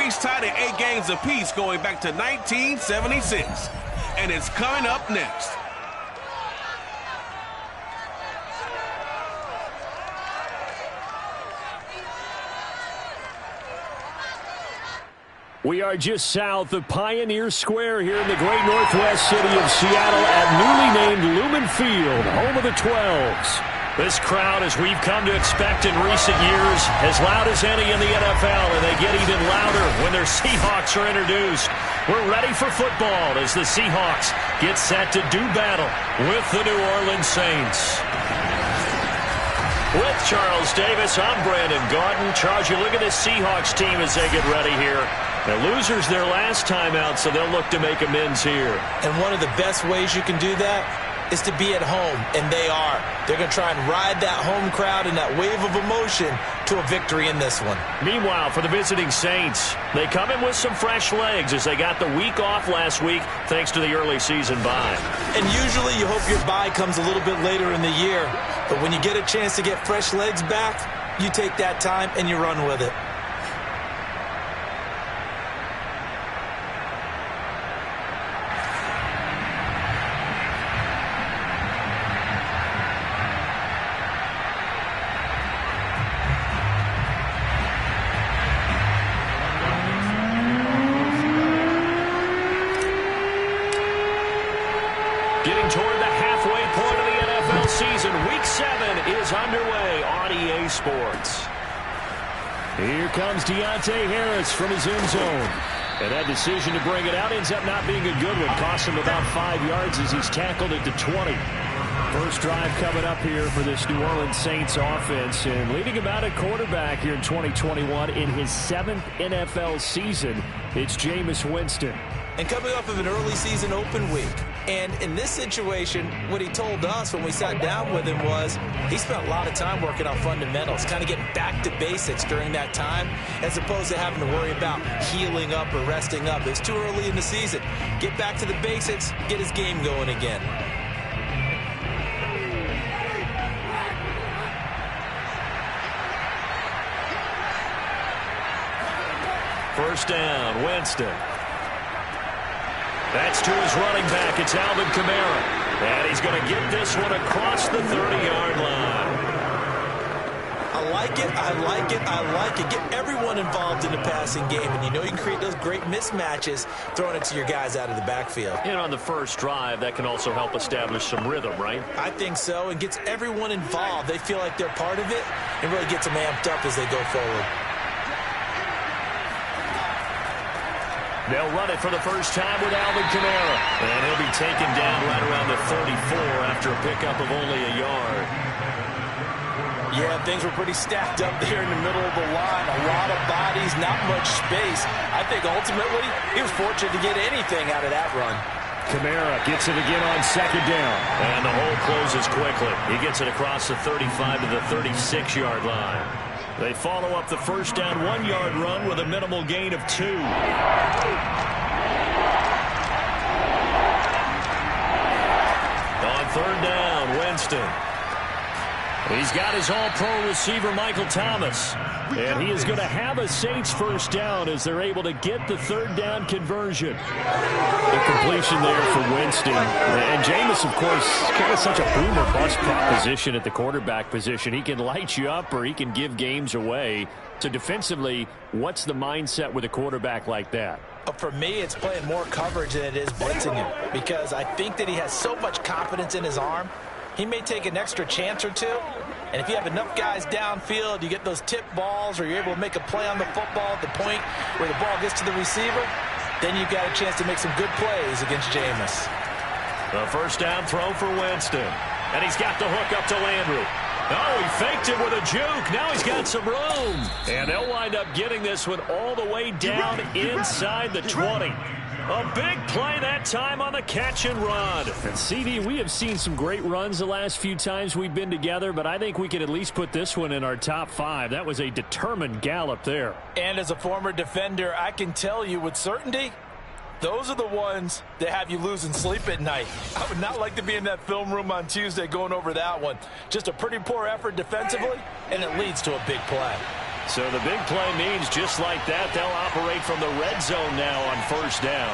race tied at 8 games apiece going back to 1976. And it's coming up next. We are just south of Pioneer Square here in the great northwest city of Seattle at newly named Lumen Field, home of the 12s. This crowd, as we've come to expect in recent years, as loud as any in the NFL, and they get even louder when their Seahawks are introduced. We're ready for football as the Seahawks get set to do battle with the New Orleans Saints. With Charles Davis, I'm Brandon Gaudin. Charles, you look at this Seahawks team as they get ready here. They're losers their last time out, so they'll look to make amends here. And one of the best ways you can do that is to be at home, and they are. They're going to try and ride that home crowd and that wave of emotion to a victory in this one. Meanwhile, for the visiting Saints, they come in with some fresh legs as they got the week off last week thanks to the early season bye. And usually you hope your bye comes a little bit later in the year, but when you get a chance to get fresh legs back, you take that time and you run with it. Getting toward the halfway point of the NFL season, Week 7 is underway on EA Sports. Here comes Deontay Harris from his end zone. And that decision to bring it out ends up not being a good one. Cost him about 5 yards as he's tackled it to 20. First drive coming up here for this New Orleans Saints offense. And leading about a quarterback here in 2021 in his 7th NFL season, it's Jameis Winston. And coming off of an early season open week. And in this situation, what he told us when we sat down with him was he spent a lot of time working on fundamentals, kind of getting back to basics during that time, as opposed to having to worry about healing up or resting up. It's too early in the season. Get back to the basics, get his game going again. First down, Winston. That's to his running back. It's Alvin Kamara. And he's going to get this one across the 30-yard line. I like it, I like it, I like it. Get everyone involved in the passing game. And you know you can create those great mismatches throwing it to your guys out of the backfield. And on the first drive, that can also help establish some rhythm, right? I think so, and gets everyone involved. They feel like they're part of it and really gets them amped up as they go forward. They'll run it for the first time with Alvin Kamara. And he'll be taken down right around the 34 after a pickup of only a yard. Yeah, things were pretty stacked up there in the middle of the line. A lot of bodies, not much space. I think ultimately he was fortunate to get anything out of that run. Kamara gets it again on second down. And the hole closes quickly. He gets it across the 35 to the 36-yard line. They follow up the first down 1-yard run with a minimal gain of 2. On third down, Winston. He's got his all-pro receiver, Michael Thomas. And he is going to have a Saints first down as they're able to get the third down conversion. The completion there for Winston. And Jameis, of course, kind of such a boom-or-bust proposition at the quarterback position. He can light you up or he can give games away. So defensively, what's the mindset with a quarterback like that? For me, it's playing more coverage than it is blitzing him, because I think that he has so much confidence in his arm. He may take an extra chance or two, and if you have enough guys downfield, you get those tip balls, or you're able to make a play on the football at the point where the ball gets to the receiver, then you've got a chance to make some good plays against Jameis. The first down throw for Winston, and he's got the hook up to Landry. Oh, he faked it with a juke. Now he's got some room. And they'll wind up getting this one all the way down inside the 20. A big play that time on the catch and run. And CD, we have seen some great runs the last few times we've been together, but I think we can at least put this one in our top 5. That was a determined gallop there. And as a former defender, I can tell you with certainty, those are the ones that have you losing sleep at night. I would not like to be in that film room on Tuesday going over that one. Just a pretty poor effort defensively, and it leads to a big play. So the big play means just like that, they'll operate from the red zone now on first down.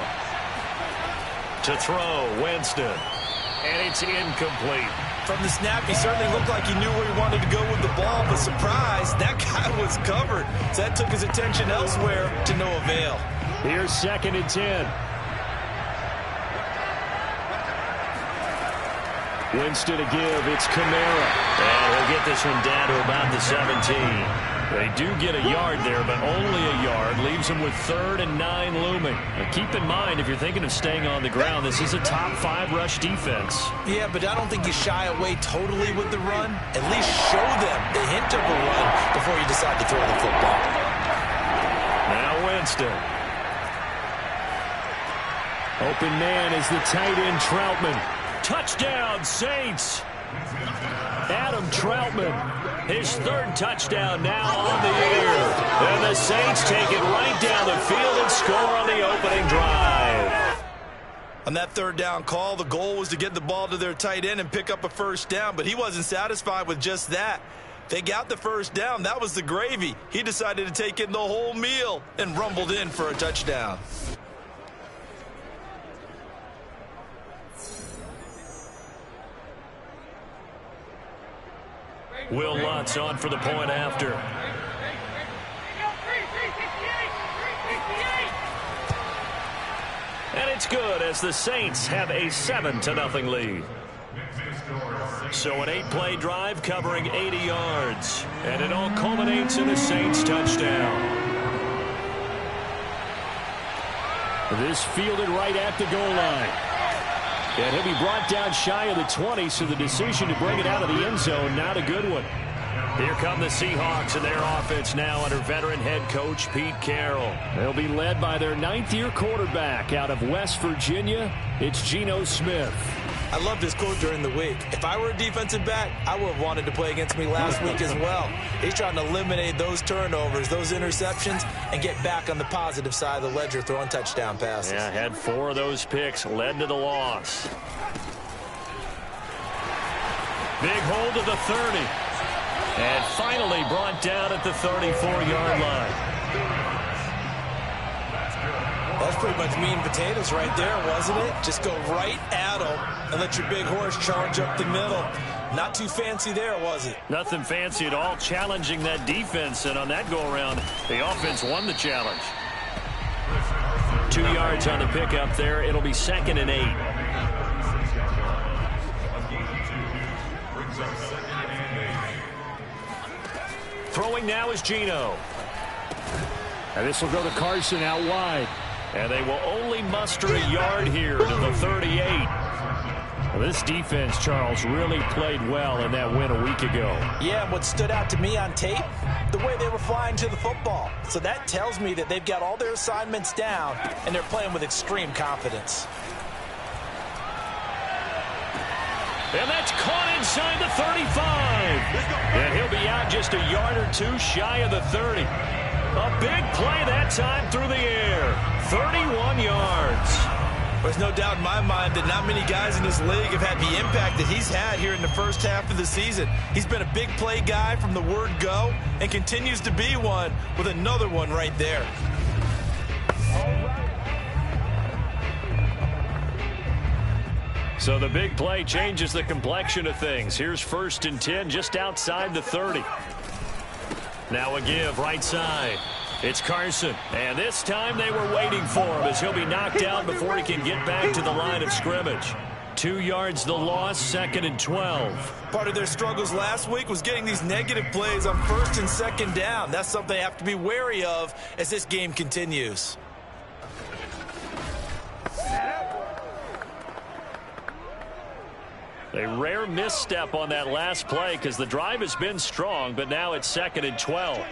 To throw, Winston. And it's incomplete. From the snap, he certainly looked like he knew where he wanted to go with the ball, but surprise, that guy was covered. So that took his attention elsewhere to no avail. Here's 2nd and 10. Winston to give. It's Kamara. And he'll get this one down to about the 17. They do get a yard there, but only a yard. Leaves them with 3rd and 9 looming. Now keep in mind, if you're thinking of staying on the ground, this is a top 5 rush defense. Yeah, but I don't think you shy away totally with the run. At least show them the hint of a run before you decide to throw the football. Now Winston. Open man is the tight end Troutman. Touchdown, Saints. Adam Troutman, his 3rd touchdown now on the year. And the Saints take it right down the field and score on the opening drive. On that 3rd down call, the goal was to get the ball to their tight end and pick up a first down, but he wasn't satisfied with just that. They got the first down. That was the gravy. He decided to take in the whole meal and rumbled in for a touchdown. Will Lutz on for the point after. And it's good as the Saints have a 7-0 lead. So an 8-play drive covering 80 yards. And it all culminates in a Saints touchdown. This fielded right at the goal line. And he'll be brought down shy of the 20, so the decision to bring it out of the end zone, not a good one. Here come the Seahawks and their offense now under veteran head coach Pete Carroll. They'll be led by their 9th-year quarterback out of West Virginia. It's Geno Smith. I love this quote during the week. If I were a defensive back, I would have wanted to play against me last week as well. He's trying to eliminate those turnovers, those interceptions, and get back on the positive side of the ledger throwing touchdown passes. Yeah, had 4 of those picks, led to the loss. Big hold of the 30. And finally brought down at the 34-yard line. That's pretty much meat and potatoes right there, wasn't it? Just go right at them and let your big horse charge up the middle. Not too fancy there, was it? Nothing fancy at all, challenging that defense. And on that go-around, the offense won the challenge. 2 yards on the pickup there. It'll be 2nd and 8. Throwing now is Geno. And this will go to Carson out wide. And they will only muster a yard here to the 38. Well, this defense, Charles, really played well in that win a week ago. Yeah, what stood out to me on tape, the way they were flying to the football. So that tells me that they've got all their assignments down, and they're playing with extreme confidence. And that's caught inside the 35. And he'll be out just a yard or 2 shy of the 30. A big play that time through the air. 31 yards. There's no doubt in my mind that not many guys in this league have had the impact that he's had here in the first half of the season. He's been a big play guy from the word go and continues to be one with another one right there. So the big play changes the complexion of things. Here's 1st and 10 just outside the 30. Now a give right side. It's Carson. And this time they were waiting for him as he'll be knocked out before he can get back to the line of scrimmage. 2 yards the loss, 2nd and 12. Part of their struggles last week was getting these negative plays on 1st and 2nd down. That's something they have to be wary of as this game continues. A rare misstep on that last play because the drive has been strong, but now it's 2nd and 12.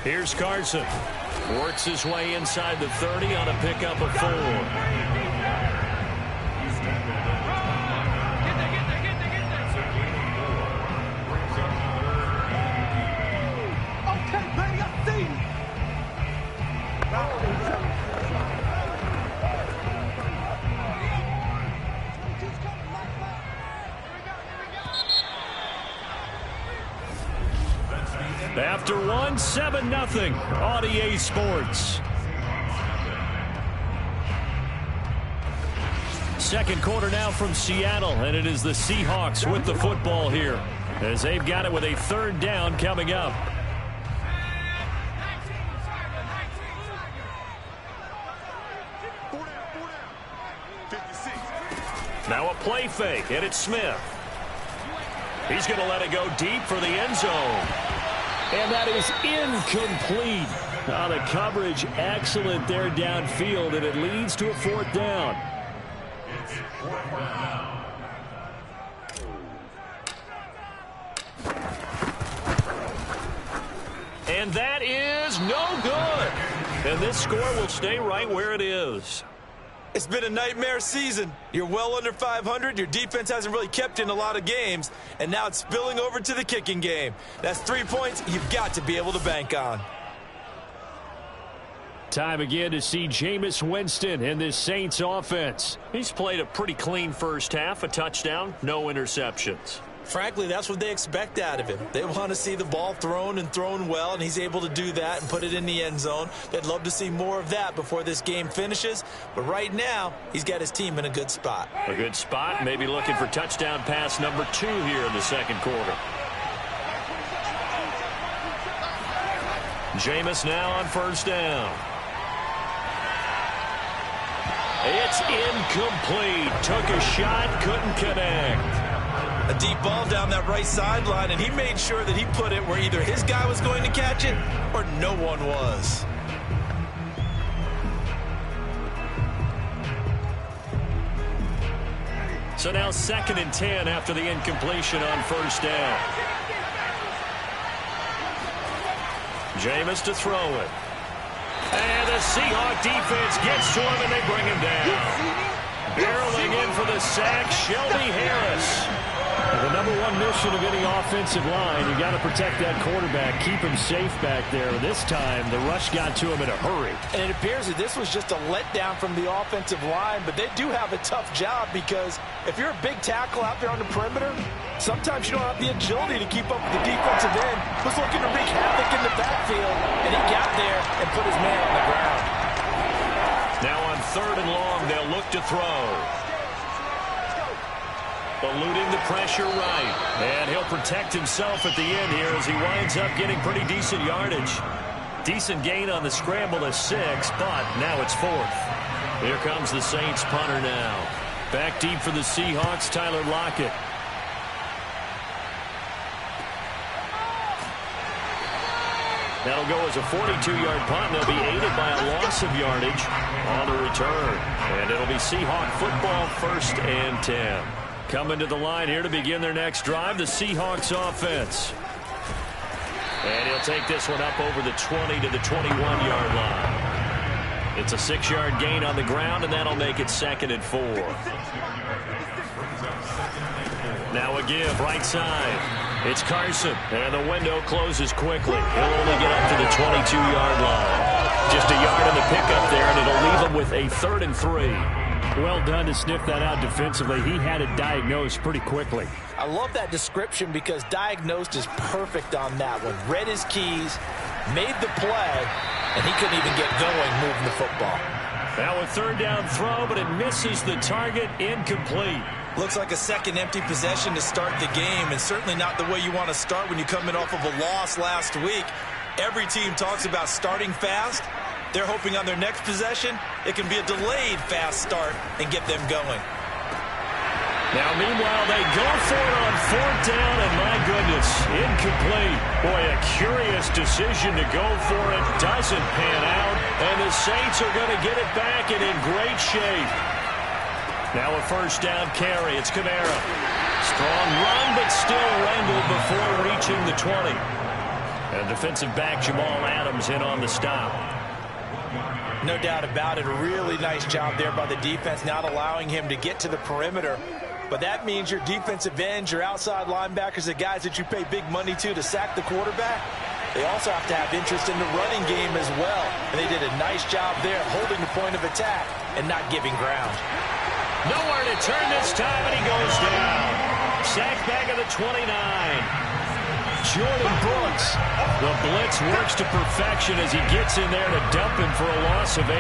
Here's Carson. Works his way inside the 30 on a pickup of 4. after one, 7-0 on EA Sports. Second quarter now from Seattle, and it is the Seahawks with the football here as they've got it with a third down coming up. Now a play fake, and it's Smith. He's going to let it go deep for the end zone. And that is incomplete. The coverage excellent there downfield, and it leads to a fourth down. And that is no good. And this score will stay right where it is. It's been a nightmare season. You're well under 500. Your defense hasn't really kept in a lot of games. And now it's spilling over to the kicking game. That's 3 points you've got to be able to bank on. Time again to see Jameis Winston in this Saints offense. He's played a pretty clean first half, a touchdown, no interceptions. Frankly, that's what they expect out of him. They want to see the ball thrown and thrown well, and he's able to do that and put it in the end zone. They'd love to see more of that before this game finishes. But right now, he's got his team in a good spot. A good spot, maybe looking for touchdown pass number 2 here in the second quarter. Jameis now on first down. It's incomplete. Took a shot, couldn't connect. A deep ball down that right sideline, and he made sure that he put it where either his guy was going to catch it or no one was. So now 2nd and 10 after the incompletion on first down. Jameis to throw it. And the Seahawks defense gets to him, and they bring him down. Barreling in for the sack, Shelby Harris. The number one mission of any offensive line, you got to protect that quarterback, keep him safe back there. This time, the rush got to him in a hurry. And it appears that this was just a letdown from the offensive line, but they do have a tough job because if you're a big tackle out there on the perimeter, sometimes you don't have the agility to keep up with the defensive end who's looking to wreak havoc in the backfield, and he got there and put his man on the ground. Now on 3rd and long, they'll look to throw. Eluding the pressure right. And he'll protect himself at the end here as he winds up getting pretty decent yardage. Decent gain on the scramble to 6, but now it's 4th. Here comes the Saints punter now. Back deep for the Seahawks, Tyler Lockett. That'll go as a 42-yard punt, and they'll be aided by a loss of yardage on the return. And it'll be Seahawk football, 1st and 10. Coming to the line here to begin their next drive, the Seahawks offense. And he'll take this one up over the 20 to the 21-yard line. It's a 6-yard gain on the ground, and that'll make it 2nd and 4. Now a give, right side. It's Carson, and the window closes quickly. He'll only get up to the 22-yard line. Just a yard in the pickup there, and it'll leave him with a 3rd and 3. Well done to sniff that out defensively. He had it diagnosed pretty quickly. I love that description because diagnosed is perfect on that one. Read his keys, made the play, and he couldn't even get going moving the football. Now a 3rd down throw, but it misses the target, incomplete. Looks like a second empty possession to start the game, and certainly not the way you want to start when you come in off of a loss last week. Every team talks about starting fast. They're hoping on their next possession, it can be a delayed fast start and get them going. Now, meanwhile, they go for it on 4th down, and my goodness, incomplete. Boy, a curious decision to go for it. Doesn't pan out, and the Saints are going to get it back and in great shape. Now a 1st down carry. It's Kamara. Strong run, but still wrangled before reaching the 20. And defensive back Jamal Adams in on the stop. No doubt about it. A really nice job there by the defense, not allowing him to get to the perimeter. But that means your defensive ends, your outside linebackers, the guys that you pay big money to sack the quarterback, they also have to have interest in the running game as well. And they did a nice job there holding the point of attack and not giving ground. Nowhere to turn this time, and he goes down. Sacked back at the 29. Jordan Brooks. The blitz works to perfection as he gets in there to dump him for a loss of 8.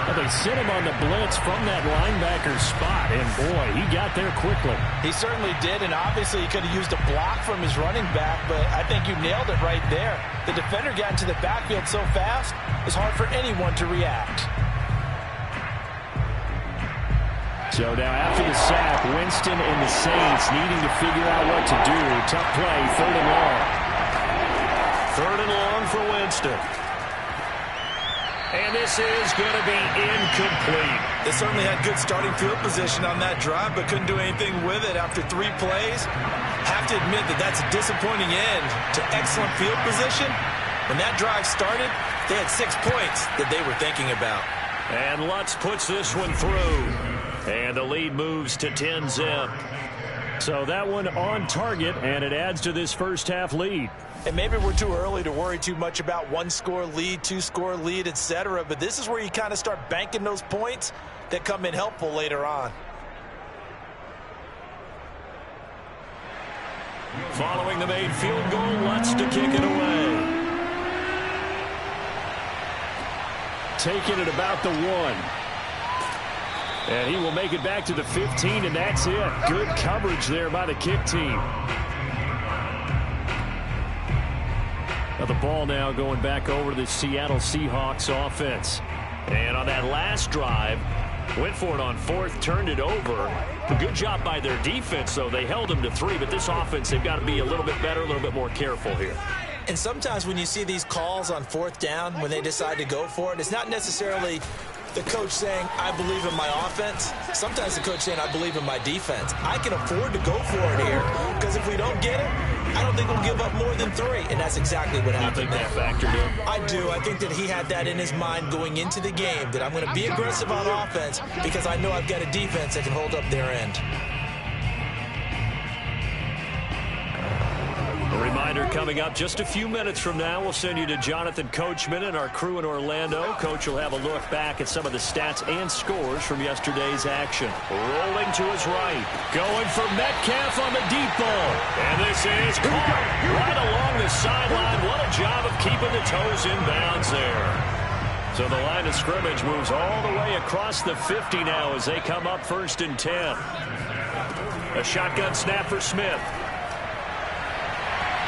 Well, they sent him on the blitz from that linebacker spot, and boy, he got there quickly. He certainly did, and obviously he could have used a block from his running back, but I think you nailed it right there. The defender got into the backfield so fast, it's hard for anyone to react. So now after the sack, Winston and the Saints needing to figure out what to do. Tough play, 3rd and long. 3rd and long for Winston. And this is going to be incomplete. They certainly had good starting field position on that drive, but couldn't do anything with it after 3 plays. Have to admit that that's a disappointing end to excellent field position. When that drive started, they had 6 points that they were thinking about. And Lutz puts this one through. And the lead moves to 10-zip. So that one on target, and it adds to this first half lead. And maybe we're too early to worry too much about 1-score lead, 2-score lead, etc. But this is where you kind of start banking those points that come in helpful later on. Following the made field goal, Lutz to kick it away. Taking it about the 1. And he will make it back to the 15, and that's it. Good coverage there by the kick team. Now the ball now going back over to the Seattle Seahawks offense. And on that last drive, went for it on 4th, turned it over. A good job by their defense, though. They held them to 3, but this offense, they've got to be a little bit better, a little bit more careful here. And sometimes when you see these calls on 4th down, when they decide to go for it, it's not necessarily the coach saying, I believe in my offense. Sometimes the coach saying, I believe in my defense. I can afford to go for it here because if we don't get it, I don't think we'll give up more than 3. And that's exactly what happened. You think that factored in? I do. I think that he had that in his mind going into the game, that I'm going to be aggressive on offense because I know I've got a defense that can hold up their end. A reminder coming up just a few minutes from now, we'll send you to Jonathan Coachman and our crew in Orlando. Coach will have a look back at some of the stats and scores from yesterday's action. Rolling to his right. Going for Metcalf on the deep ball. And this is caught right along the sideline. What a job of keeping the toes in bounds there. So the line of scrimmage moves all the way across the 50 now as they come up 1st and 10. A shotgun snap for Smith.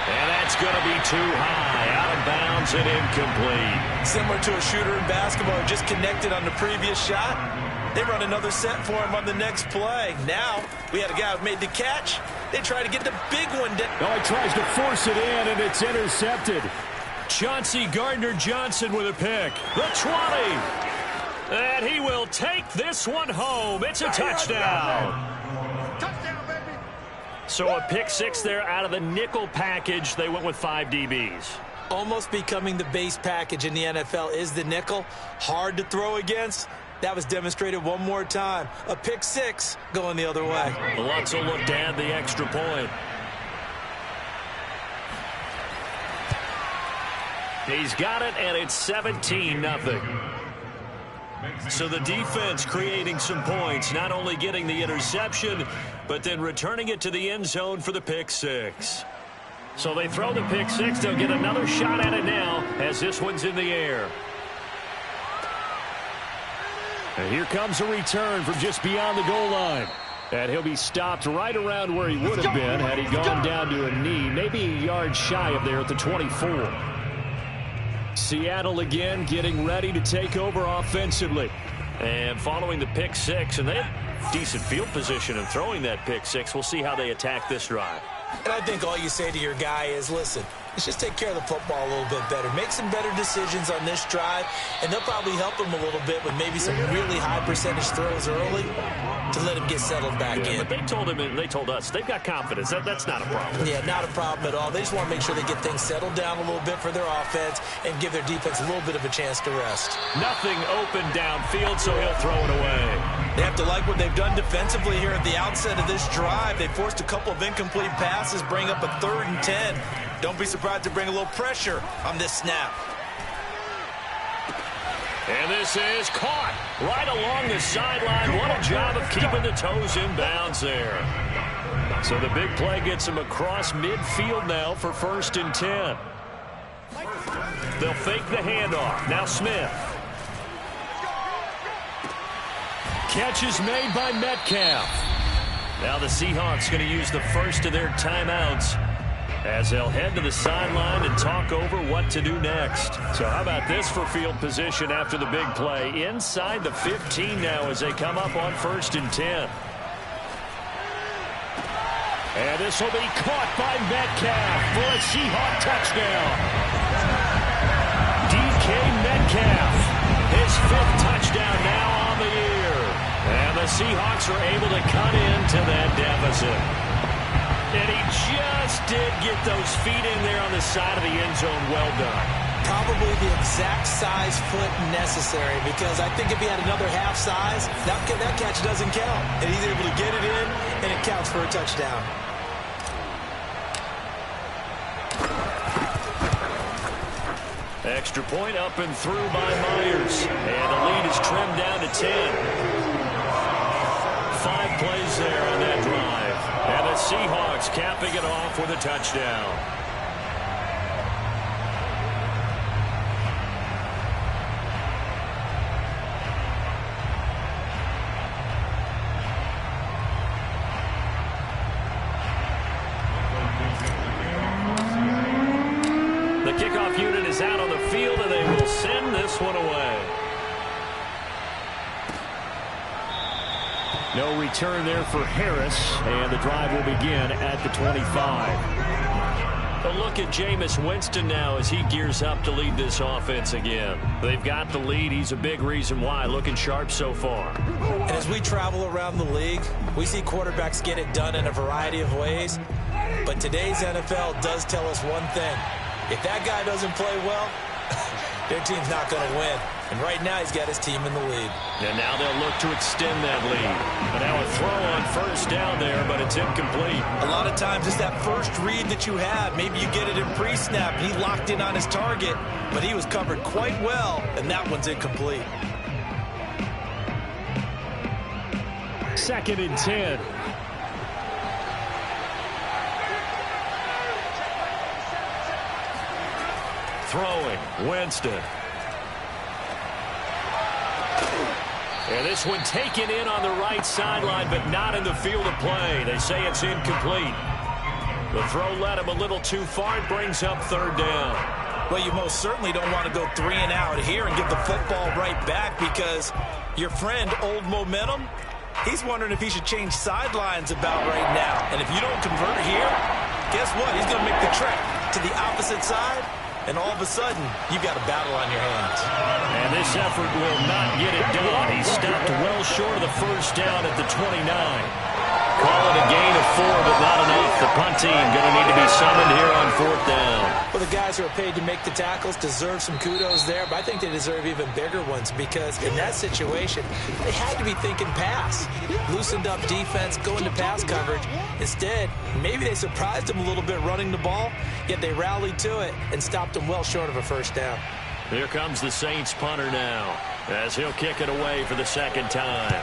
And that's going to be too high, out of bounds and incomplete. Similar to a shooter in basketball who just connected on the previous shot. They run another set for him on the next play. Now, we had a guy who made the catch. They try to get the big one down. Oh, he tries to force it in, and it's intercepted. Chauncey Gardner-Johnson with a pick. The 20. And he will take this one home. It's a touchdown. So a pick-6 there out of the nickel package. They went with 5 DBs. Almost becoming the base package in the NFL is the nickel. Hard to throw against. That was demonstrated one more time. A pick-6 going the other way. Lutz will look to add the extra point. He's got it, and it's 17-0. So the defense creating some points, not only getting the interception, but then returning it to the end zone for the pick-6. So they throw the pick-6. They'll get another shot at it now as this one's in the air. And here comes a return from just beyond the goal line. And he'll be stopped right around where he would have been had he gone down to a knee, maybe a yard shy of there at the 24. Seattle again getting ready to take over offensively. And following the pick-6, and they have decent field position in throwing that pick-6. We'll see how they attack this drive. And I think all you say to your guy is, listen, let's just take care of the football a little bit better. Make some better decisions on this drive, and they'll probably help him a little bit with maybe some really high percentage throws early to let him get settled back in. But they told him, and they told us, they've got confidence. That's not a problem. Yeah, not a problem at all. They just want to make sure they get things settled down a little bit for their offense and give their defense a little bit of a chance to rest. Nothing open downfield, so he'll throw it away. They have to like what they've done defensively here at the outset of this drive. They forced a couple of incomplete passes, bring up a 3rd and 10. Don't be surprised to bring a little pressure on this snap. And this is caught right along the sideline. What a job of keeping the toes in bounds there. So the big play gets him across midfield now for 1st and 10. They'll fake the handoff. Now Smith. Catch is made by Metcalf. Now the Seahawks going to use the first of their timeouts as they'll head to the sideline and talk over what to do next. So how about this for field position after the big play? Inside the 15 now as they come up on 1st and 10. And this will be caught by Metcalf for a Seahawk touchdown. DK Metcalf, his 5th touchdown now on the year. And the Seahawks are able to cut into that deficit. And he just did get those feet in there on the side of the end zone. Well done. Probably the exact size foot necessary, because I think if he had another half size, that catch doesn't count. And he's able to get it in, and it counts for a touchdown. Extra point up and through by Myers. And the lead is trimmed down to 10. 5 plays there on that drive. And the Seahawks capping it off with a touchdown. The kickoff unit is out on the field, and they will send this one away. No return there for Harris, and the drive will begin at the 25. A look at Jameis Winston now as he gears up to lead this offense again. They've got the lead. He's a big reason why. Looking sharp so far. And as we travel around the league, we see quarterbacks get it done in a variety of ways. But today's NFL does tell us one thing. If that guy doesn't play well, their team's not going to win. And right now, he's got his team in the lead. And now they'll look to extend that lead. But now a throw on 1st down there, but it's incomplete. A lot of times, it's that first read that you have. Maybe you get it in pre-snap, and he locked in on his target, but he was covered quite well, and that one's incomplete. 2nd and 10. Throwing, Winston. And this one taken in on the right sideline, but not in the field of play. They say it's incomplete. The throw led him a little too far. It brings up 3rd down. Well, you most certainly don't want to go 3 and out here and give the football right back, because your friend, Old Momentum, he's wondering if he should change sidelines about right now. And if you don't convert here, guess what? He's going to make the trek to the opposite side. And all of a sudden, you've got a battle on your hands. And this effort will not get it done. He stopped well short of the 1st down at the 29. Call it a gain of 4, but not enough. The punt team going to need to be summoned here on 4th down. Well, the guys who are paid to make the tackles deserve some kudos there, but I think they deserve even bigger ones, because in that situation, they had to be thinking pass. Loosened up defense, going to pass coverage. Instead, maybe they surprised them a little bit running the ball, yet they rallied to it and stopped them well short of a 1st down. Here comes the Saints punter now, as he'll kick it away for the 2nd time.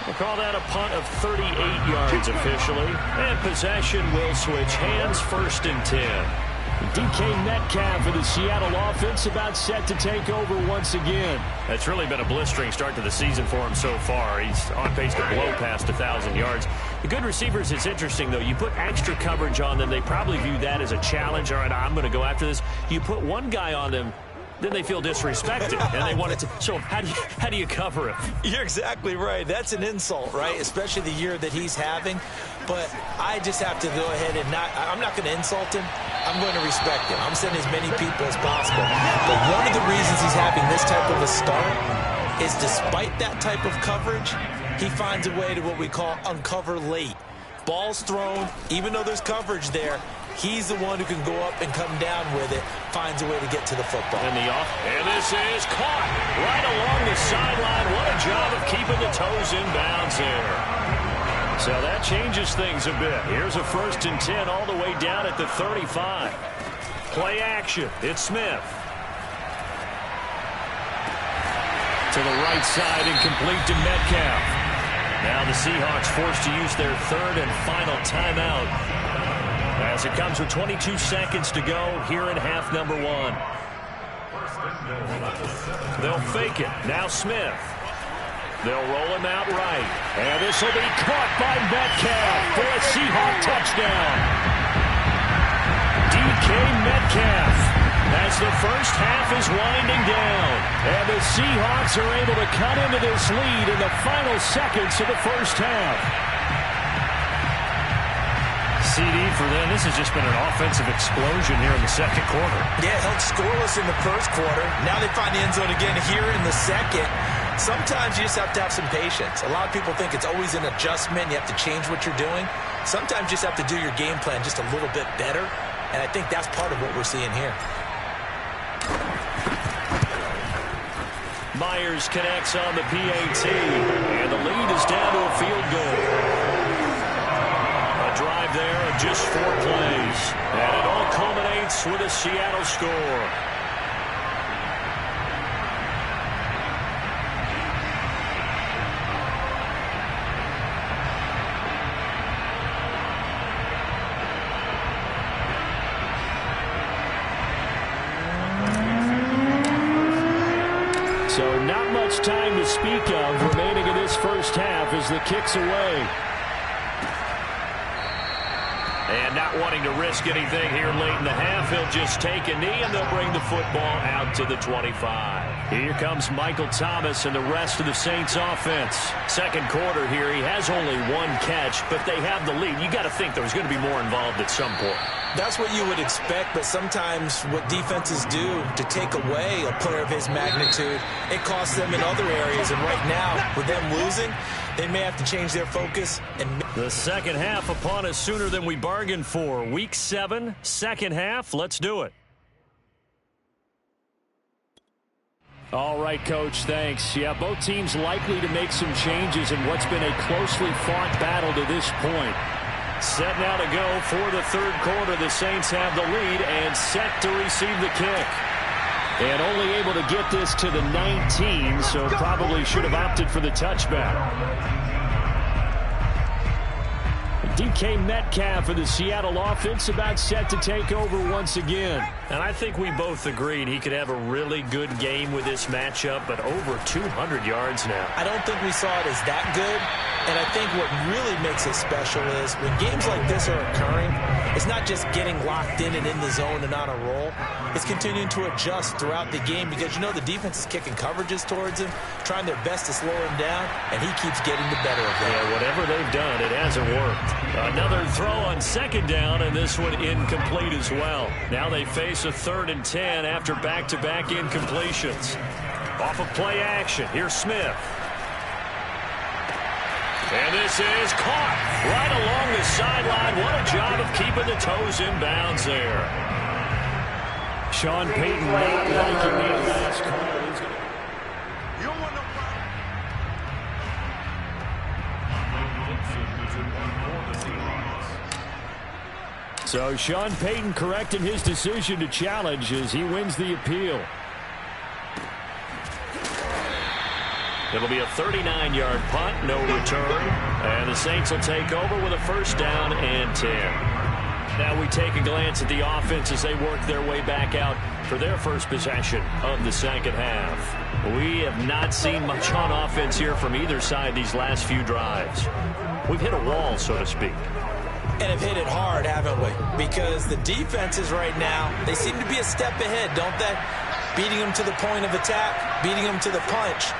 We'll call that a punt of 38 yards officially. And possession will switch hands, 1st and 10. DK Metcalf for the Seattle offense about set to take over once again. It's really been a blistering start to the season for him so far. He's on pace to blow past 1,000 yards. The good receivers, it's interesting, though. You put extra coverage on them, they probably view that as a challenge. All right, I'm going to go after this. You put one guy on them, then they feel disrespected, and they want it to. So how do you cover it? You're exactly right. That's an insult, right? Especially the year that he's having. But I just have to go ahead and I'm not going to insult him. I'm going to respect him. I'm sending as many people as possible. But one of the reasons he's having this type of a start is, despite that type of coverage, he finds a way to what we call uncover late. Ball's thrown, even though there's coverage there, he's the one who can go up and come down with it, finds a way to get to the football. And this is caught right along the sideline. What a job of keeping the toes in bounds there. So that changes things a bit. Here's a 1st and 10 all the way down at the 35. Play action. It's Smith. To the right side, incomplete to Metcalf. Now the Seahawks forced to use their third and final timeout as it comes with 22 seconds to go here in half number one. They'll fake it. Now Smith. They'll roll him out right. And this will be caught by Metcalf for a Seahawk touchdown. DK Metcalf as the first half is winding down. And the Seahawks are able to cut into this lead in the final seconds of the first half. CD for them, this has just been an offensive explosion here in the second quarter. Yeah, held scoreless in the first quarter. Now they find the end zone again here in the second. Sometimes you just have to have some patience. A lot of people think it's always an adjustment. You have to change what you're doing. Sometimes you just have to do your game plan just a little bit better. And I think that's part of what we're seeing here. Myers connects on the PAT, and the lead is down to a field goal. A drive there of just 4 plays, and it all culminates with a Seattle score. So not much time to speak of remaining in this first half as the kick's away. And not wanting to risk anything here late in the half, he'll just take a knee and they'll bring the football out to the 25. Here comes Michael Thomas and the rest of the Saints offense. Second quarter here, he has only 1 catch, but they have the lead. You got to think there's going to be more involved at some point. That's what you would expect, but sometimes what defenses do to take away a player of his magnitude, it costs them in other areas. And right now, with them losing, they may have to change their focus. And the second half upon us sooner than we bargained for. Week 7, second half. Let's do it. All right, Coach, thanks. Yeah, both teams likely to make some changes in what's been a closely fought battle to this point. Set now to go for the third quarter. The Saints have the lead and set to receive the kick. And only able to get this to the 19, so probably should have opted for the touchback. DK Metcalf of the Seattle offense about set to take over once again. And I think we both agreed he could have a really good game with this matchup, but over 200 yards now. I don't think we saw it as that good. And I think what really makes it special is when games like this are occurring, it's not just getting locked in and in the zone and on a roll. It's continuing to adjust throughout the game because, you know, the defense is kicking coverages towards him, trying their best to slow him down, and he keeps getting the better of them. Yeah, whatever they've done, it hasn't worked. Another throw on second down, and this one incomplete as well. Now they face a 3rd and 10 after back-to-back incompletions. Off of play action, here's Smith. And this is caught right along the sideline. What a job of keeping the toes in bounds there. Sean Payton not liking that last call. So Sean Payton correcting his decision to challenge as he wins the appeal. It'll be a 39-yard punt, no return. And the Saints will take over with a 1st down and 10. Now we take a glance at the offense as they work their way back out for their first possession of the second half. We have not seen much on offense here from either side these last few drives. We've hit a wall, so to speak. And have hit it hard, haven't we? Because the defenses right now, they seem to be a step ahead, don't they? Beating them to the point of attack, beating them to the punch.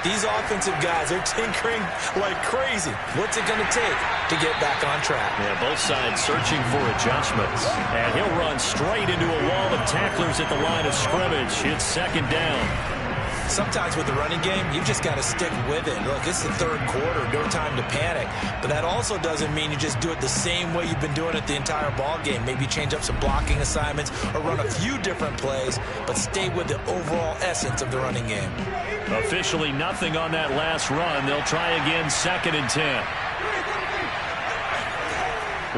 These offensive guys are tinkering like crazy. What's it going to take to get back on track? Yeah, both sides searching for adjustments. And he'll run straight into a wall of tacklers at the line of scrimmage. It's second down. Sometimes with the running game, you've just got to stick with it. Look, it's the third quarter, no time to panic. But that also doesn't mean you just do it the same way you've been doing it the entire ball game. Maybe change up some blocking assignments or run a few different plays, but stay with the overall essence of the running game. Officially nothing on that last run. They'll try again, 2nd and 10.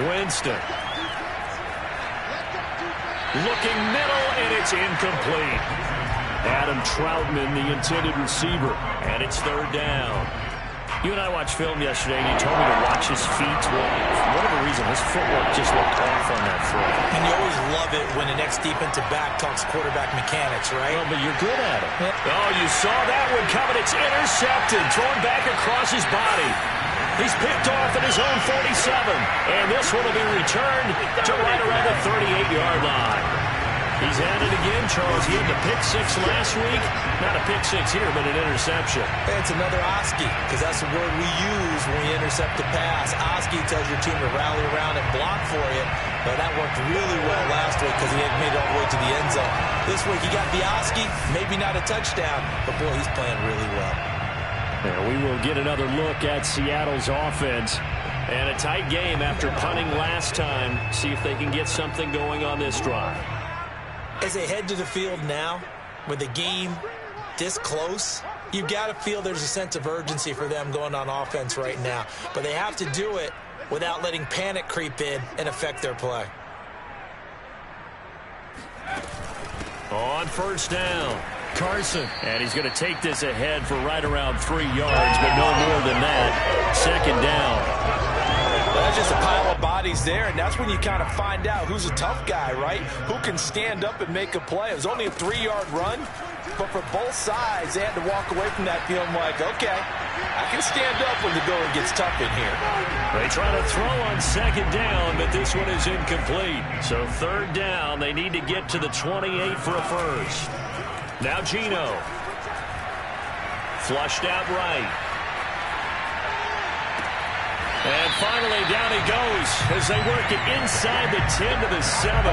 Winston. Looking middle, and it's incomplete. Adam Troutman, the intended receiver. And it's third down. You and I watched film yesterday, and you told me to watch his feet. Well, for whatever reason, his footwork just looked off on that throw. And you always love it when the next defensive back talks quarterback mechanics, right? Well, but you're good at it. Oh, you saw that one coming. It's intercepted, thrown back across his body. He's picked off at his own 47. And this one will be returned to right around the 38-yard line. He's at it again, Charles. He had the pick six last week. Not a pick six here, but an interception. It's another Oski, because that's the word we use when we intercept a pass. Oski tells your team to rally around and block for you. But that worked really well last week because he had made it all the way to the end zone. This week he got the Oski, maybe not a touchdown, but boy, he's playing really well. And we will get another look at Seattle's offense. And a tight game after punting last time. See if they can get something going on this drive. As they head to the field now, with the game this close, you've got to feel there's a sense of urgency for them going on offense right now. But they have to do it without letting panic creep in and affect their play. On first down, Carson. And he's going to take this ahead for right around 3 yards, but no more than that. Second down. That's just a pile of bodies there, and that's when you kind of find out who's a tough guy, right? Who can stand up and make a play. It was only a 3-yard run, but for both sides, they had to walk away from that feeling like, okay, I can stand up when the going gets tough in here. They try to throw on second down, but this one is incomplete. So third down, they need to get to the 28 for a first. Now Geno. Flushed out right. And finally, down he goes as they work it inside the 10 to the 7.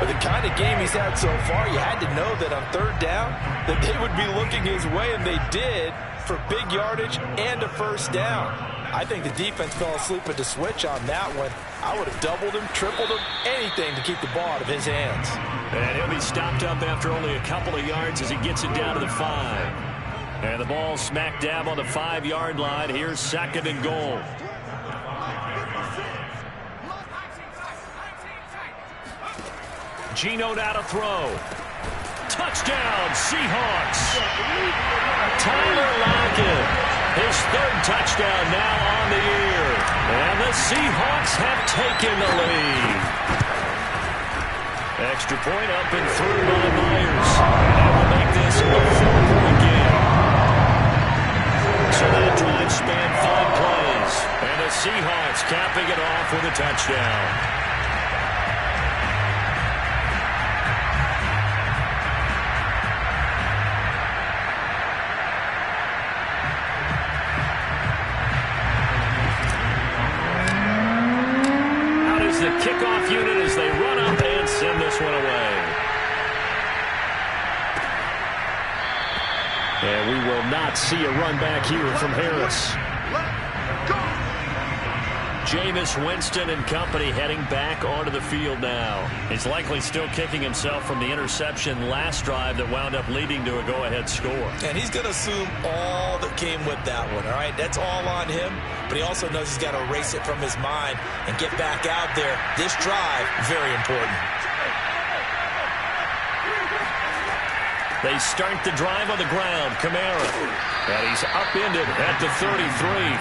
With the kind of game he's had so far, you had to know that on third down that they would be looking his way, and they did, for big yardage and a first down. I think the defense fell asleep at the switch on that one. I would have doubled him, tripled him, anything to keep the ball out of his hands. And he'll be stopped up after only a couple of yards as he gets it down to the 5. And the ball smack dab on the 5-yard line. Here's second and goal. Geno now to throw. Touchdown, Seahawks. Tyler Lockett, his third touchdown now on the year. And the Seahawks have taken the lead. Extra point up and through by Myers. And that will make this a 4-point game. So that drive spanned 5 plays. And the Seahawks capping it off with a touchdown. The kickoff unit as they run up and send this one away. And we will not see a run back here from Harris. Jameis Winston and company heading back onto the field now. He's likely still kicking himself from the interception last drive that wound up leading to a go-ahead score. And he's going to assume all that came with that one, all right? That's all on him, but he also knows he's got to erase it from his mind and get back out there. This drive, very important. They start the drive on the ground. Kamara. And he's upended at the 33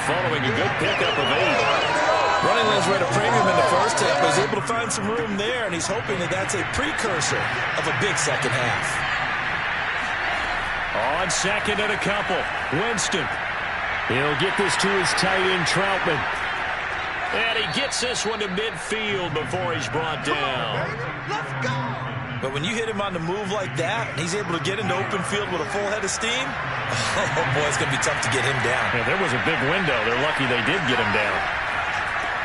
following a good pickup of 8. Running lanes were at a premium in the first half, but he's able to find some room there, and he's hoping that that's a precursor of a big second half. On second and a couple, Winston. He'll get this to his tight end, Troutman. And he gets this one to midfield before he's brought down. Let's go! But when you hit him on the move like that, and he's able to get into open field with a full head of steam, oh boy, it's going to be tough to get him down. Yeah, there was a big window. They're lucky they did get him down.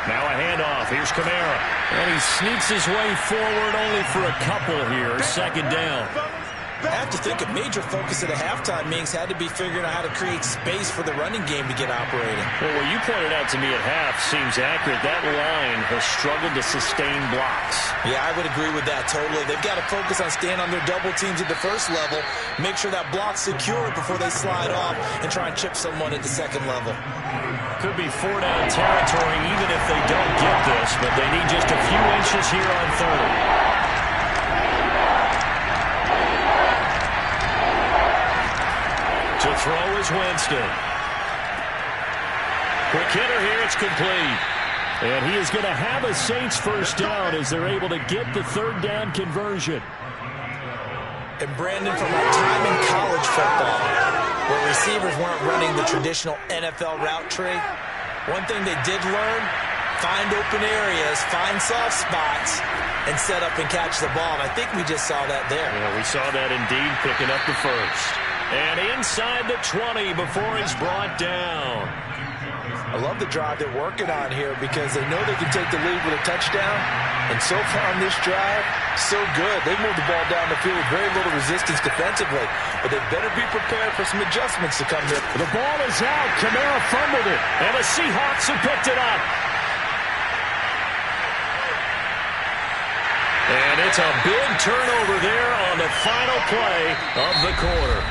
Now a handoff. Here's Kamara. And he sneaks his way forward only for a couple here. Second down. I have to think a major focus at a halftime, Minks, had to be figuring out how to create space for the running game to get operating. Well, what you pointed out to me at half seems accurate. That line has struggled to sustain blocks. Yeah, I would agree with that totally. They've got to focus on staying on their double teams at the first level, make sure that block's secure before they slide off and try and chip someone at the second level. Could be 4-down territory even if they don't get this, but they need just a few inches here on third. throw is Winston. Quick hitter here. It's complete. And he is going to have a Saints first down as they're able to get the third down conversion. And Brandon, from our time in college football, where receivers weren't running the traditional NFL route tree, one thing they did learn, find open areas, find soft spots, and set up and catch the ball. And I think we just saw that there. Yeah, we saw that indeed, picking up the first. And inside the 20 before he's brought down. I love the drive they're working on here because they know they can take the lead with a touchdown. And so far on this drive, so good. They moved the ball down the field with very little resistance defensively. But they better be prepared for some adjustments to come here. The ball is out. Kamara fumbled it. And the Seahawks have picked it up. And it's a big turnover there on the final play of the quarter.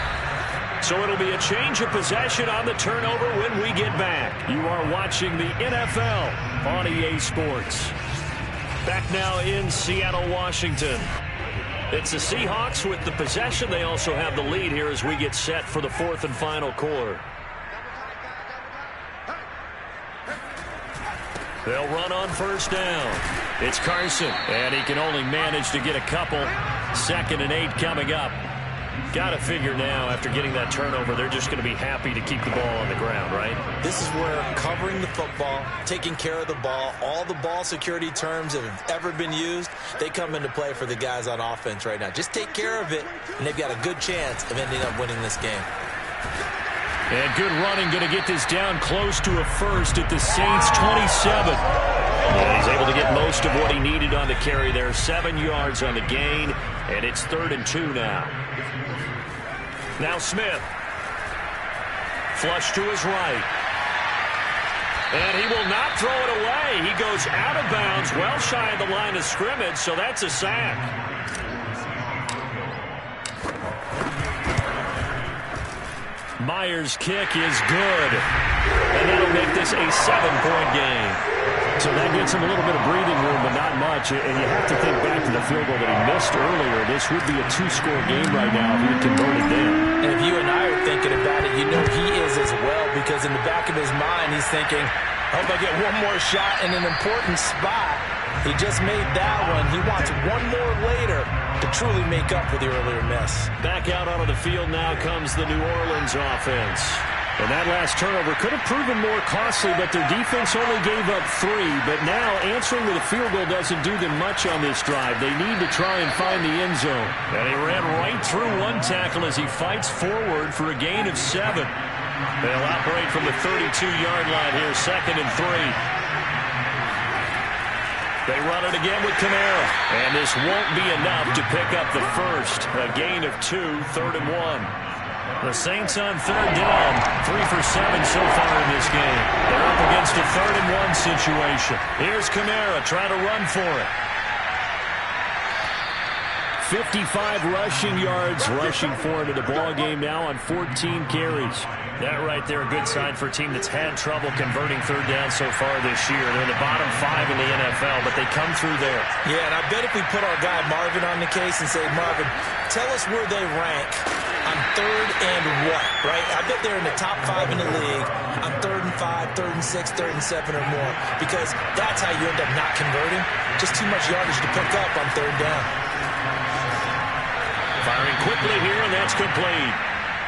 So it'll be a change of possession on the turnover when we get back. You are watching the NFL on EA Sports. Back now in Seattle, Washington. It's the Seahawks with the possession. They also have the lead here as we get set for the fourth and final quarter. They'll run on first down. It's Carson, and he can only manage to get a couple. 2nd and 8 coming up. Got to figure now, after getting that turnover, they're just going to be happy to keep the ball on the ground, right? This is where covering the football, taking care of the ball, all the ball security terms that have ever been used, they come into play for the guys on offense right now. Just take care of it, and they've got a good chance of ending up winning this game. And good running, going to get this down close to a first at the Saints' 27. And he's able to get most of what he needed on the carry there. 7 yards on the gain, and it's 3rd and 2 now. Now Smith. Flush to his right. And he will not throw it away. He goes out of bounds, well shy of the line of scrimmage, so that's a sack. Myers' kick is good. And that'll make this a 7-point game. So that gets him a little bit of breathing room, but not much. And you have to think back to the field goal that he missed earlier. This would be a 2-score game right now if he had converted then. And if you and I are thinking about it, you know he is as well, because in the back of his mind, he's thinking, I hope I get one more shot in an important spot. He just made that one. He wants one more later to truly make up for the earlier miss. Back out onto the field now comes the New Orleans offense. And that last turnover could have proven more costly, but their defense only gave up 3. But now answering with a field goal doesn't do them much on this drive. They need to try and find the end zone. And he ran right through one tackle as he fights forward for a gain of 7. They'll operate from the 32-yard line here, 2nd and 3. They run it again with Kamara. And this won't be enough to pick up the first. A gain of 2, 3rd and 1. The Saints on 3rd down, 3 for 7 so far in this game. They're up against a 3rd and 1 situation. Here's Kamara trying to run for it. 55 rushing yards, rushing for him in the ball game now on 14 carries. That right there, a good sign for a team that's had trouble converting 3rd down so far this year. They're in the bottom 5 in the NFL, but they come through there. Yeah, and I bet if we put our guy Marvin on the case and say, Marvin, tell us where they rank on 3rd and what, right? I bet they're in the top 5 in the league on 3rd and 5, 3rd and 6, 3rd and 7 or more, because that's how you end up not converting. Just too much yardage to pick up on 3rd down. Firing quickly here, and that's complete.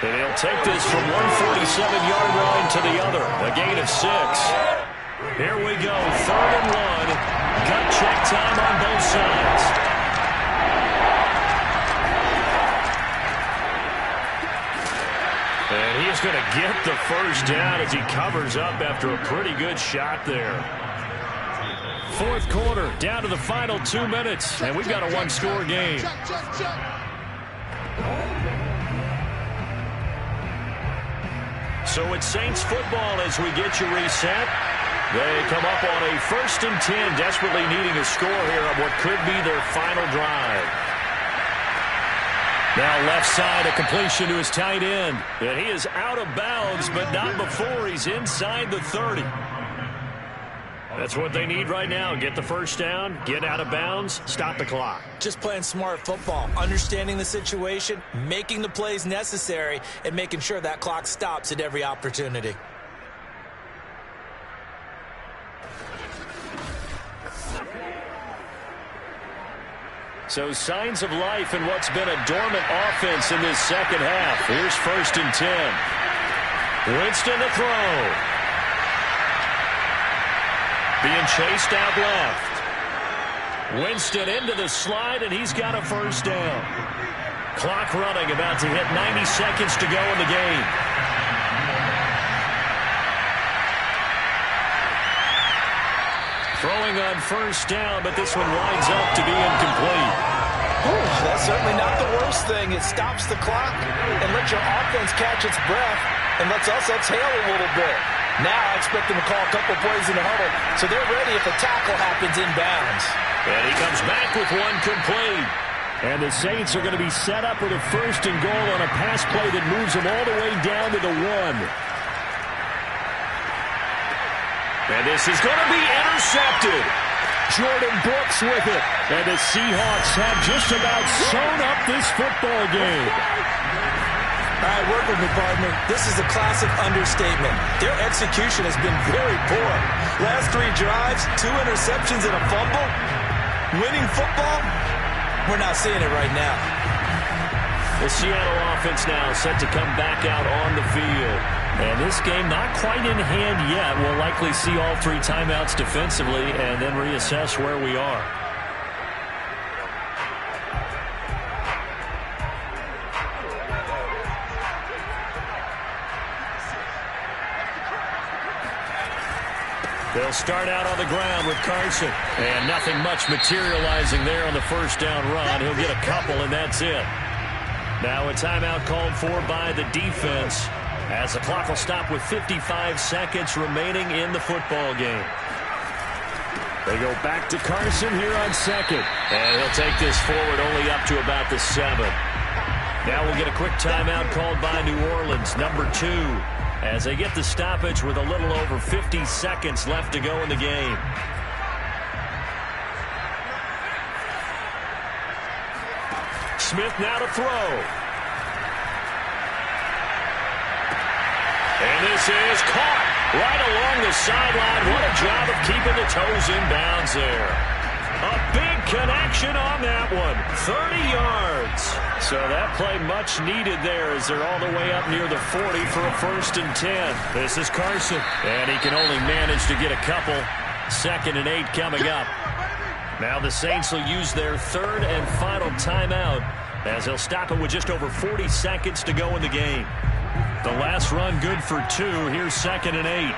And he'll take this from 147-yard line to the other. A gain of 6. Here we go, 3rd and 1. Gut check time on both sides. And he's going to get the first down as he covers up after a pretty good shot there. 4th quarter, down to the final 2 minutes, and we've got a 1-score game. So it's Saints football as we get you reset. They come up on a 1st and 10, desperately needing a score here on what could be their final drive. Now left side, a completion to his tight end. And he is out of bounds, but not before he's inside the 30. That's what they need right now. Get the first down, get out of bounds, stop the clock. Just playing smart football, understanding the situation, making the plays necessary, and making sure that clock stops at every opportunity. So signs of life in what's been a dormant offense in this second half. Here's 1st and 10. Winston to throw. Being chased out left. Winston into the slide, and he's got a first down. Clock running, about to hit 90 seconds to go in the game. Throwing on first down, but this one winds up to be incomplete. That's certainly not the worst thing. It stops the clock and lets your offense catch its breath and lets us exhale a little bit. Now I expect them to call a couple plays in the huddle, so they're ready if a tackle happens inbounds. And he comes back with one complete. And the Saints are going to be set up with a 1st and goal on a pass play that moves them all the way down to the 1. And this is going to be intercepted. Jordan Brooks with it. And the Seahawks have just about sewn up this football game. All right, work with me, partner. This is a classic understatement. Their execution has been very poor. Last 3 drives, 2 interceptions and a fumble. Winning football, we're not seeing it right now. The Seattle offense now set to come back out on the field. And this game not quite in hand yet. We'll likely see all 3 timeouts defensively and then reassess where we are. They'll start out on the ground with Carson. And nothing much materializing there on the first down run. He'll get a couple, and that's it. Now a timeout called for by the defense, as the clock will stop with 55 seconds remaining in the football game. They go back to Carson here on 2nd. And he'll take this forward only up to about the 7. Now we'll get a quick timeout called by New Orleans, number 2, as they get the stoppage with a little over 50 seconds left to go in the game. Smith now to throw. And this is caught right along the sideline. What a job of keeping the toes in bounds there. A big connection on that one. 30 yards. So that play much needed there as they're all the way up near the 40 for a 1st and 10. This is Carson. And he can only manage to get a couple. 2nd and 8 coming up. Now the Saints will use their 3rd and final timeout as they'll stop it with just over 40 seconds to go in the game. The last run good for 2. Here's 2nd and 8.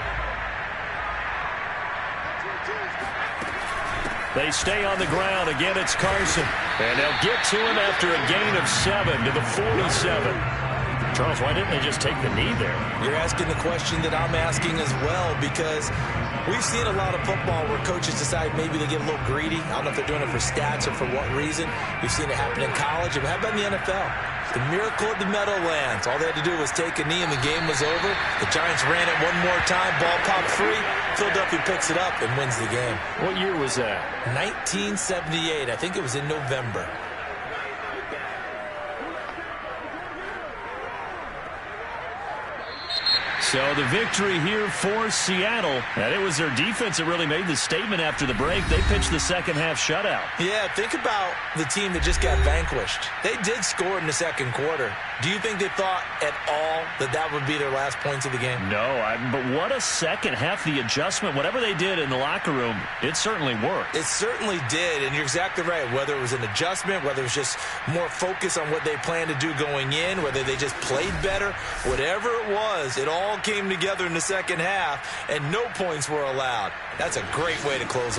They stay on the ground. Again, it's Carson. And they'll get to him after a gain of 7 to the 47. Charles, why didn't they just take the knee there? You're asking the question that I'm asking as well, because we've seen a lot of football where coaches decide maybe they get a little greedy. I don't know if they're doing it for stats or for what reason. We've seen it happen in college. And how about in the NFL? The miracle of the Meadowlands. All they had to do was take a knee and the game was over. The Giants ran it one more time. Ball popped free. Philadelphia picks it up and wins the game. What year was that? 1978. I think it was in November. So the victory here for Seattle. And it was their defense that really made the statement after the break. They pitched the second half shutout. Yeah, think about the team that just got vanquished. They did score in the second quarter. Do you think they thought at all that that would be their last points of the game? No, but what a second half. The adjustment, whatever they did in the locker room, it certainly worked. It certainly did, and you're exactly right. Whether it was an adjustment, whether it was just more focus on what they planned to do going in, whether they just played better, whatever it was, it all came together in the second half, and no points were allowed. That's a great way to close